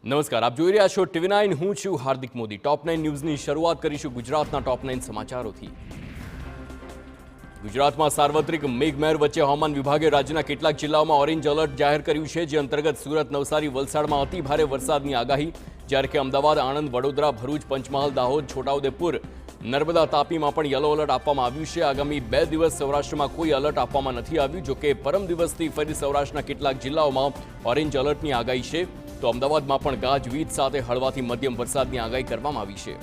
નમસ્કાર, આપ જોઈ રહ્યા છો TV9. હું છું હાર્દિક મોદી. ટોપ 9 ન્યૂઝની શરૂઆત કરીશું ગુજરાતના ટોપ 9 સમાચારોથી. ગુજરાતમાં સાર્વત્રિક મેઘમહેર વચ્ચે હવામાન વિભાગે રાજ્યના કેટલાક જિલ્લાઓમાં ઓરેન્જ એલર્ટ જાહેર કર્યું છે, જે અંતર્ગત સુરત, નવસારી, વલસાડમાં અતિ ભારે વરસાદની આગાહી, જ્યારે કે અમદાવાદ, આણંદ, વડોદરા, ભરૂચ, પંચમહાલ, દાહોદ, છોટાઉદેપુર, નર્મદા, તાપીમાં પણ યલો એલર્ટ આપવામાં આવ્યું છે. આગામી 2 દિવસ સૌરાષ્ટ્રમાં કોઈ એલર્ટ આપવામાં નથી આવ્યું. જોકે પરમ દિવસથી ફરી સૌરાષ્ટ્રના કેટલાક જિલ્લાઓમાં ઓરેન્જ એલર્ટની આગાહી છે, તો અમદાવાદમાં પણ ગાજવીજ સાથે હળવાથી મધ્યમ વરસાદની આગાહી કરવામાં આવી છે.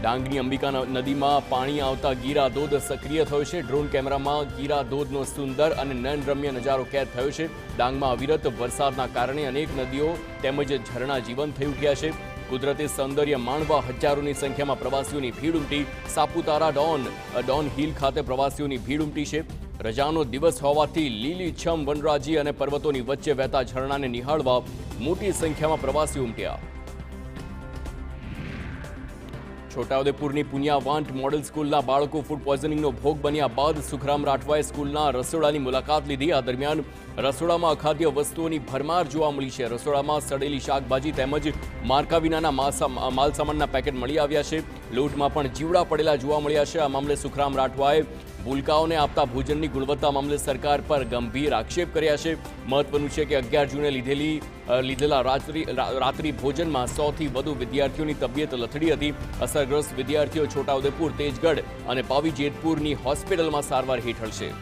ડાંગની અંબિકા નદીમાં પાણી આવતા ગીરા ધોધ સક્રિય થયો છે. ડ્રોન કેમેરામાં ગીરા ધોધનો સુંદર અને નયનરમ્ય નજારો કેદ થયો છે. ડાંગમાં અવિરત વરસાદના કારણે અનેક નદીઓ તેમજ ઝરણા જીવંત થઈ ઉઠ્યા છે. કુદરતી સૌંદર્ય માણવા હજારોની સંખ્યામાં પ્રવાસીઓની ભીડ ઉમટી. સાપુતારા ડોન હિલ ખાતે પ્રવાસીઓની ભીડ ઉમટી છે. રજાનો દિવસ હોવાથી લીલીછમ વનરાજી અને પર્વતોની વચ્ચે વહેતા ઝરણાને નિહાળવા મોટી સંખ્યામાં પ્રવાસીઓ ઉમટ્યા. છોટાઉદેપુરની પુનિયાવાન્ટ મોડેલ સ્કૂલના બાળકો ફૂડ પોઈઝનિંગનો ભોગ બન્યા બાદ સુખરામ રાઠવાએ સ્કૂલના રસોડાની મુલાકાત લીધી. આ દરમિયાન રસોડામાં અખાદ્ય વસ્તુઓની ભરમાર જોવા મળી છે. રસોડામાં સડેલી શાકભાજી તેમજ માર્કા વિનાના માલસામાનના પેકેટ મળી આવ્યા છે. લોટમાં પણ જીવડા પડેલા જોવા મળ્યા છે. આ મામલે સુખરામ રાઠવાએ ભૂલકાઓને આપતા ભોજનની ગુણવત્તા મામલે સરકાર પર ગંભીર આક્ષેપ કર્યા છે. મહત્વનું છે કે 11 જૂને લીધેલા રાત્રિ ભોજનમાં 100થી વધુ વિદ્યાર્થીઓની તબિયત લથડી હતી. અસરગ્રસ્ત વિદ્યાર્થીઓ છોટાઉદેપુર, તેજગઢ અને પાવી જેતપુરની હોસ્પિટલમાં સારવાર હેઠળ છે.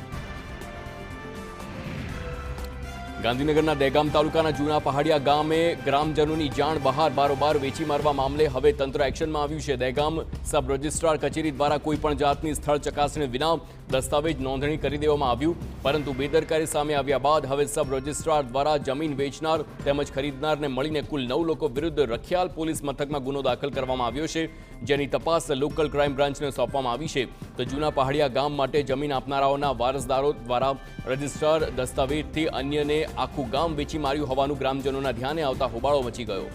ગાંધીનગરના દહેગામ તાલુકાના જૂના પહાડિયા ગામે ગ્રામજનોની જાણ બહાર બારોબાર વેચી મારવા મામલે હવે તંત્ર એક્શનમાં આવ્યું છે. દહેગામ સબ રજિસ્ટ્રાર કચેરી દ્વારા કોઈપણ જાતની સ્થળ ચકાસણી વિના દસ્તાવેજ નોંધણી કરી દેવામાં આવ્યું, પરંતુ બેદરકારી સામે આવ્યા બાદ હવે સબ રજિસ્ટ્રાર દ્વારા જમીન વેચનાર તેમજ ખરીદનારને મળીને કુલ 9 લોકો વિરુદ્ધ રખિયાલ પોલીસ મથકમાં ગુનો દાખલ કરવામાં આવ્યો છે, જેની તપાસ લોકલ ક્રાઇમ બ્રાન્ચને સોંપવામાં આવી છે. તો જૂના પહાડિયા ગામ માટે જમીન આપનારાઓના વારસદારો દ્વારા રજિસ્ટ્રાર દસ્તાવેજથી અન્યને આખું ગામ વેચી માર્યું હોવાનું ગ્રામજનોના ધ્યાને આવતા હોબાળો મચી ગયો.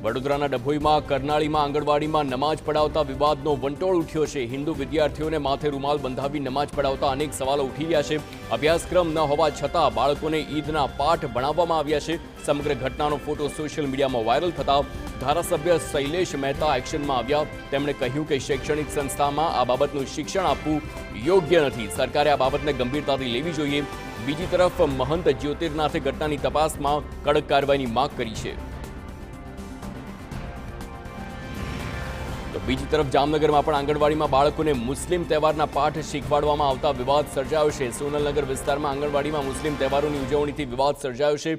વડોદરાના ડભોઈમાં કરનાળીમાં આંગણવાડીમાં નમાજ પઢાવતા વિવાદનો વંટોળ ઉઠ્યો છે. હિન્દુ વિદ્યાર્થીઓને માથે રૂમાલ બંધાવી નમાજ પઢાવતા અનેક સવાલો ઉઠી રહ્યા છે. અભ્યાસક્રમ ન હોવા છતાં બાળકોને ઈદના પાઠ ભણાવવામાં આવ્યા છે. સમગ્ર ઘટનાનો ફોટો સોશિયલ મીડિયામાં વાયરલ થતા ધારાસભ્ય શૈલેષ મહેતા એક્શનમાં આવ્યા. તેમણે કહ્યું કે શૈક્ષણિક સંસ્થામાં આ બાબતનું શિક્ષણ આપવું યોગ્ય નથી. સરકારે આ બાબતને ગંભીરતાથી લેવી જોઈએ. બીજી તરફ મહંત જ્યોતિર્નાથે ઘટનાની તપાસમાં કડક કાર્યવાહીની માંગ કરી છે. તો બીજી તરફ જામનગરમાં પણ આંગણવાડીમાં બાળકોને મુસ્લિમ તહેવારના પાઠ શીખવાડવામાં આવતા વિવાદ સર્જાયો છે. સોનલનગર વિસ્તારમાં આંગણવાડીમાં મુસ્લિમ તહેવારોની ઉજવણીથી વિવાદ સર્જાયો છે.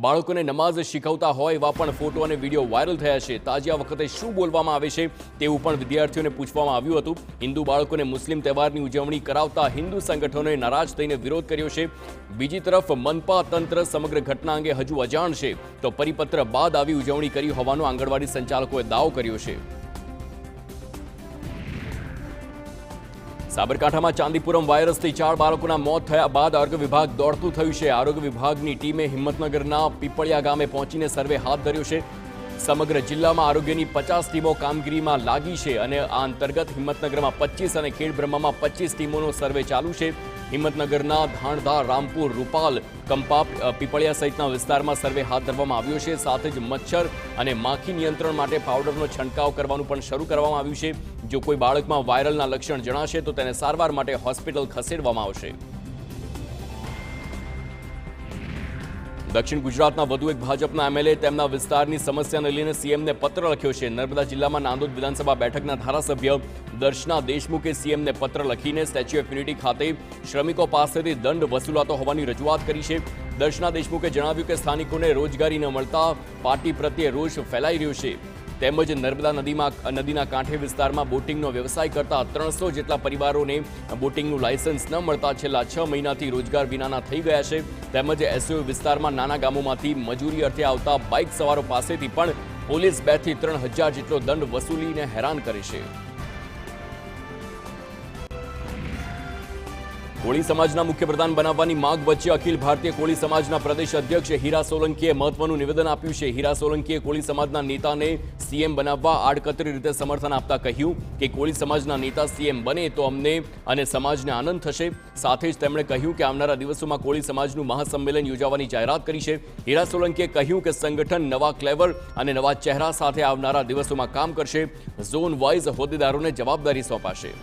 બાળકોને નમાઝ શીખવતા હોય એવા પણ ફોટો અને વિડીયો વાયરલ થયા છે. તાજિયા વખતે શું બોલવામાં આવે છે તેવું પણ વિદ્યાર્થીઓને પૂછવામાં આવ્યું હતું. હિન્દુ બાળકોને મુસ્લિમ તહેવારની ઉજવણી કરાવતા હિન્દુ સંગઠનોએ નારાજ થઈને વિરોધ કર્યો છે. બીજી તરફ મનપા તંત્ર સમગ્ર ઘટના અંગે હજુ અજાણ છે, તો પરિપત્ર બાદ આવી ઉજવણી કરી હોવાનો આંગણવાડી સંચાલકોએ દાવો કર્યો છે. સાબરકાંઠામાં ચાંદીપુરમ વાયરસથી 4 બાળકોના મોત થયા બાદ આરોગ્ય વિભાગ દોડતું થયું છે. આરોગ્ય વિભાગની ટીમે હિંમતનગરના પીપળિયા ગામે પહોંચીને સર્વે હાથ ધર્યો છે. સમગ્ર જિલ્લામાં આરોગ્યની 50 ટીમો કામગીરીમાં લાગી છે અને આ અંતર્ગત હિંમતનગરમાં 25 અને ખેડબ્રહ્મામાં 25 ટીમોનો સર્વે ચાલુ છે. હિંમતનગરના ધાણધાર, રામપુર, રૂપાલ, કંપા, પીપળિયા સહિતના વિસ્તારમાં સર્વે હાથ ધરવામાં આવ્યો છે. સાથે જ મચ્છર અને માખી નિયંત્રણ માટે પાવડરનો છંટકાવ કરવાનું પણ શરૂ કરવામાં આવ્યું છે. જો કોઈ બાળકમાં વાયરલના લક્ષણ જણાશે તો તેને સારવાર માટે હોસ્પિટલ ખસેડવામાં આવશે. દક્ષિણ ગુજરાતના વધુ એક ભાજપના એમએલએ તેમના વિસ્તારની સમસ્યાને લઈને સીએમને પત્ર લખ્યો છે. નર્મદા જિલ્લામાં નાંદોદ વિધાનસભા બેઠકના ધારાસભ્ય દર્શના દેશમુખે સીએમને પત્ર લખીને સ્ટેચ્યુ ઓફ યુનિટી ખાતે શ્રમિકો પાસેથી દંડ વસૂલાતો હોવાની રજૂઆત કરી છે. દર્શના દેશમુખે જણાવ્યું કે સ્થાનિકોને રોજગારી ન મળતા પાર્ટી પ્રત્યે રોષ ફેલાઈ રહ્યો છે. તેમજ નર્મદા નદીના કાંઠે વિસ્તારમાં બોટિંગનો વ્યવસાય કરતા 300 જેટલા પરિવારોને બોટિંગનું લાયસન્સ ન મળતા છેલ્લા 6 મહિનાથી રોજગાર વિનાના થઈ ગયા છે. તેમજ એસઓયુ વિસ્તારમાં નાના ગામોમાંથી મજૂરી અર્થે આવતા બાઇક સવારો પાસેથી પણ પોલીસ 2 થી 3 હજાર જેટલો દંડ વસૂલીને હેરાન કરે છે. કોળી સમાજના મુખ્યપ્રધાન બનાવવાની માંગ વચ્ચે અખિલ ભારતીય કોળી સમાજના પ્રદેશ અધ્યક્ષ હીરા સોલંકીએ મહત્વનું નિવેદન આપ્યું છે. હીરા સોલંકીએ કોળી સમાજના નેતાને સીએમ બનાવવા આડકતરી રીતે સમર્થન આપતા કહ્યું કે કોળી સમાજના નેતા સીએમ બને તો અમને અને સમાજને આનંદ થશે. સાથે જ તેમણે કહ્યું કે આવનારા દિવસોમાં કોળી સમાજનું મહાસંમેલન યોજવાની જાહેરાત કરી છે. હીરા સોલંકીએ કહ્યું કે સંગઠન નવા ક્લેવર અને નવા ચહેરા સાથે આવનારા દિવસોમાં કામ કરશે. ઝોન વાઇઝ હોદ્દેદારોને જવાબદારી સોંપાશે.